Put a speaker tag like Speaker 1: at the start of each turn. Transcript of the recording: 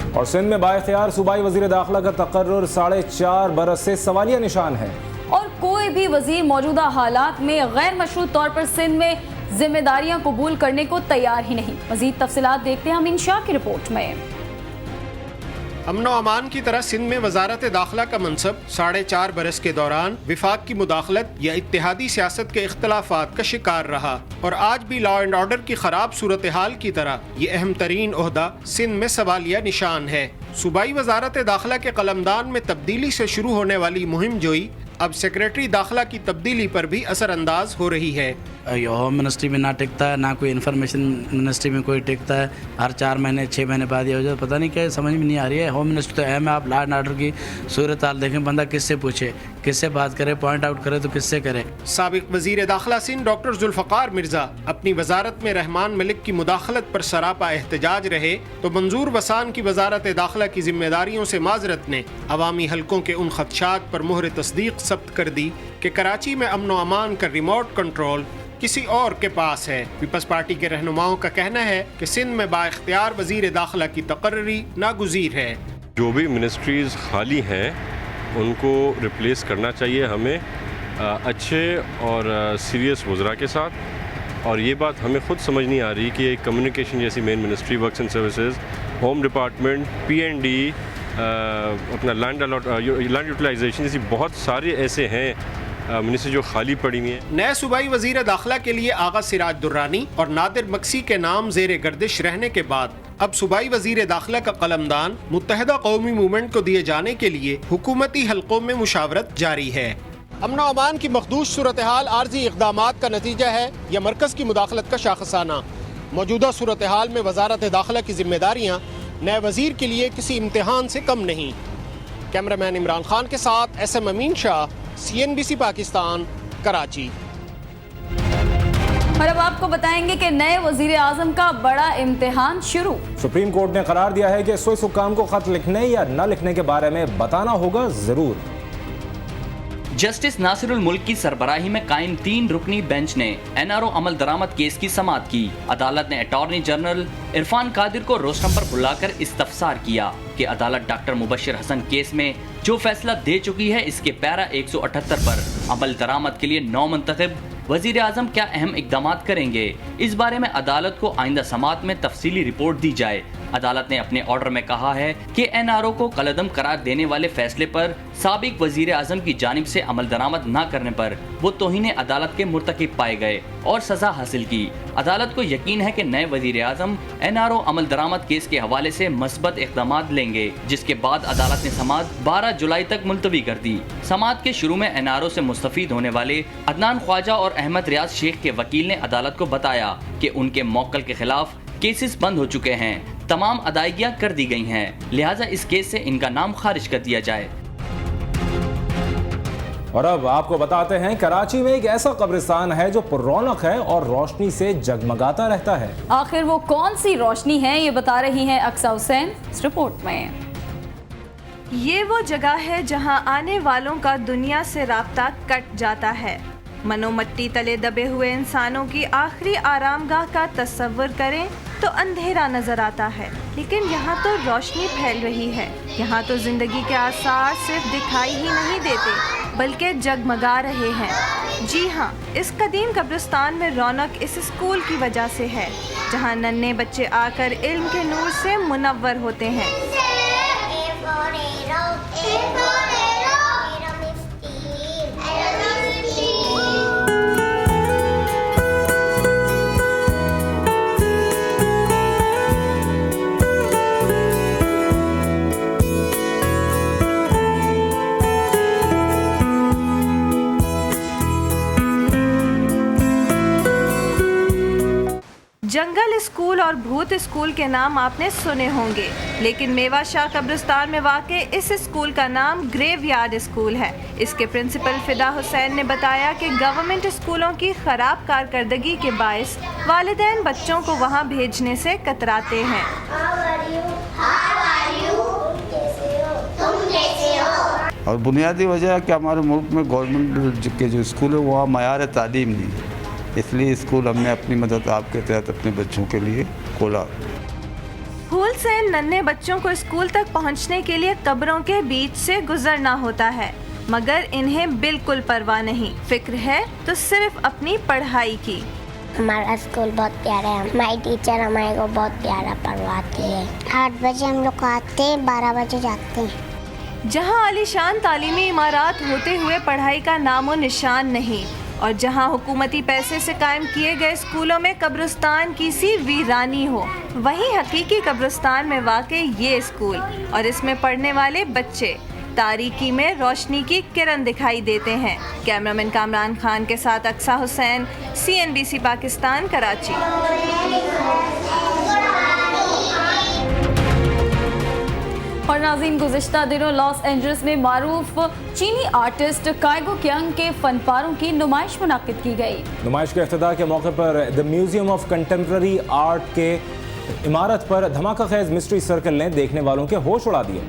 Speaker 1: और सिंध में बाइख्तियार सूबाई वजीर दाखिला का तकर्रुर 4.5 बरस से सवालिया निशान है।
Speaker 2: और कोई भी वजीर मौजूदा हालात में गैर मशरूत तौर पर सिंध में जिम्मेदारियां कबूल करने को तैयार ही नहीं। मजीद तफसीलात देखते हैं हम इंशा की रिपोर्ट में।
Speaker 3: अमनो अमान की तरह सिंध में वजारत दाखिला का मनसब 4.5 बरस के दौरान विफाक की मुदाखलत या इत्तेहादी सियासत के इख्तलाफात का शिकार रहा और आज भी लॉ एंड ऑर्डर की खराब सूरत हाल की तरह ये अहम तरीन ओहदा सिंध में सवालिया निशान है। सूबाई वजारत दाखिला के कलमदान में तब्दीली से शुरू होने वाली मुहिम जोई अब सेक्रेटरी दाखिला की तब्दीली पर भी असरअंदाज हो रही है।
Speaker 4: होम मिनिस्ट्री में ना टिकता है, ना कोई इन्फॉर्मेशन मिनिस्ट्री में कोई टिकता है। हर 4 महीने 6 महीने बाद ये हो जाए, पता नहीं क्या समझ में नहीं आ रही है। होम मिनिस्ट्री तो अहम है। आप लॉ एंड ऑर्डर की सूरत हाल देखें, बंदा किससे पूछे, किससे बात करे, पॉइंट आउट करे तो किससे करे।
Speaker 3: साबिक वजीर दाखिला सिंध डॉक्टर जुल्फ़कार मिर्जा अपनी वजारत में रहमान मलिक की मुदाखलत पर सरापा एहतजाज रहे तो मंजूर वसान की वजारत दाखिला की जिम्मेदारियों से माजरत ने अवामी हलकों के उन खदशात पर मोहर तस्दीक सब्त कर दी कि कराची में अमन व अमान का रिमोट कंट्रोल किसी और के पास है। पीपल्स पार्टी के रहनुमाओं का कहना है कि सिंध में बाइख्तियार वजीर दाखिला की तकर्री नागुज़ीर है।
Speaker 5: जो भी मिनिस्ट्रीज़ खाली हैं उनको रिप्लेस करना चाहिए हमें अच्छे और सीरियस वज़रा के साथ। और ये बात हमें ख़ुद समझ नहीं आ रही कि कम्युनिकेशन जैसी main ministry, works and services, home department, PND, अपना लैंड यूटिलाइजेशन जैसी बहुत सारे ऐसे हैं मिनिस्ट्री जो खाली पड़ी हुई है।
Speaker 3: नए सूबाई वजीर दाखिला के लिए आगा सिराज दुर्रानी और नादिर मक्सी के नाम जेर गर्दिश रहने के बाद अब सूबाई वजीर दाखिला का कलमदान मुत्तहिदा कौमी मूवमेंट को दिए जाने के लिए हुकूमती हलकों में मुशावरत जारी है। अमन अमान की मखदूश सूरत हाल आर्जी इक़दामात का नतीजा है या मरकज़ की मुदाखलत का शाखसाना। मौजूदा सूरत हाल में वजारत दाखिला की जिम्मेदारियाँ नए वजीर के लिए किसी इम्तिहान से कम नहीं। कैमरामैन इमरान खान के साथ SM अमीन शाह, CNBC पाकिस्तान, कराची।
Speaker 2: और अब आपको बताएंगे कि नए वजीर आजम का बड़ा इम्तिहान शुरू।
Speaker 1: सुप्रीम कोर्ट ने करार दिया है कि स्विस हुक्काम को खत लिखने या न लिखने के बारे में बताना होगा जरूर।
Speaker 6: जस्टिस नासिरुल मुल्क की सरबराही में कायम 3 रुकनी बेंच ने NRO अमल दरामद केस की समाअत की। अदालत ने अटॉर्नी जनरल इरफान कादिर को रोस्टम पर बुलाकर इस्तफसार किया कि अदालत डॉक्टर मुबशिर हसन केस में जो फैसला दे चुकी है इसके पैरा 178 पर अमल दरामद के लिए नौ मुंतखब वजीर आजम क्या अहम इकदाम करेंगे, इस बारे में अदालत को आइंदा समाअत में तफसीली रिपोर्ट दी जाए। अदालत ने अपने ऑर्डर में कहा है कि NRO को कलअदम करार देने वाले फैसले पर साबिक वजीर आजम की जानिब से अमल दरामद न करने पर वो तौहीन अदालत के मुर्तकिब पाए गए और सजा हासिल की। अदालत को यकीन है कि नए वजीर आजम NRO अमल दरामद केस के हवाले से मस्बत इक़दाम लेंगे, जिसके बाद अदालत ने समाअत 12 जुलाई तक मुलतवी कर दी। समाअत के शुरू में NRO से मुस्तफीद होने वाले अदनान ख्वाजा और अहमद रियाज शेख के वकील ने अदालत को बताया कि उनके मौक्कल के खिलाफ केसेस बंद हो चुके हैं, तमाम अदायगियां कर दी गई हैं, लिहाजा इस केस से इनका नाम खारिज कर दिया जाए।
Speaker 1: और अब आपको बताते हैं कराची में एक ऐसा कब्रिस्तान है जो पुररौनक है और रोशनी से जगमगाता रहता है।
Speaker 2: आखिर वो कौन सी रोशनी है, ये बता रही हैं अक्सा हुसैन इस रिपोर्ट में।
Speaker 7: ये वो जगह है जहां आने वालों का दुनिया से राब्ता कट जाता है। मनोमट्टी तले दबे हुए इंसानों की आखिरी आरामगाह का तस्वर करें तो अंधेरा नजर आता है, लेकिन यहाँ तो रोशनी फैल रही है। यहाँ तो जिंदगी के आसार सिर्फ दिखाई ही नहीं देते बल्कि जगमगा रहे हैं। जी हाँ, इस कदीम कब्रिस्तान में रौनक इस स्कूल की वजह से है, जहाँ नन्हे बच्चे आकर इल्म के नूर से मुनव्वर होते हैं। जंगल स्कूल और भूत स्कूल के नाम आपने सुने होंगे, लेकिन मेवा शाह कब्रिस्तान में वाक़े इस स्कूल का नाम ग्रेवयार्ड स्कूल है। इसके प्रिंसिपल फिदा हुसैन ने बताया कि गवर्नमेंट स्कूलों की ख़राब कारकर्दगी के बायस वालिदैन बच्चों को वहां भेजने से कतराते हैं।
Speaker 8: और बुनियादी वजह है कि हमारे मुल्क में गवर्नमेंट के जो स्कूल है वहाँ मयार तालीम नहीं है, इसलिए स्कूल हमने अपनी मदद आपके तहत अपने बच्चों के लिए खोला।
Speaker 7: फूल से इन नन्हे बच्चों को स्कूल तक पहुंचने के लिए कब्रों के बीच से गुजरना होता है, मगर इन्हें बिल्कुल परवाह नहीं। फिक्र है तो सिर्फ अपनी पढ़ाई की।
Speaker 9: हमारा स्कूल बहुत प्यारा है। हमारी टीचर हमारे को बहुत प्यारा पढ़वाती है। 8 बजे हम लोग आते हैं, 12 बजे जाते हैं।
Speaker 7: जहां आलीशान तालीमी इमारत होते हुए पढ़ाई का नामो निशान नहीं, और जहां हुकूमती पैसे से कायम किए गए स्कूलों में कब्रिस्तान की सी वीरानी हो, वहीं हकीकी कब्रिस्तान में वाक़ई ये स्कूल और इसमें पढ़ने वाले बच्चे तारीकी में रोशनी की किरण दिखाई देते हैं। कैमरामैन कामरान खान के साथ अक्सा हुसैन, CNBC पाकिस्तान, कराची।
Speaker 2: और नाज़रीन, गुज़िश्ता दिनों लॉस एंजल्स में मारूफ चीनी आर्टिस्ट काइगो क्यांग के फनपारों की नुमाइश मुनाकिद की गई।
Speaker 1: नुमाइश के इफ्तिताह के मौके पर the museum of contemporary art के इमारत पर धमाका खेज मिस्ट्री सर्कल ने देखने वालों के होश उड़ा दिए।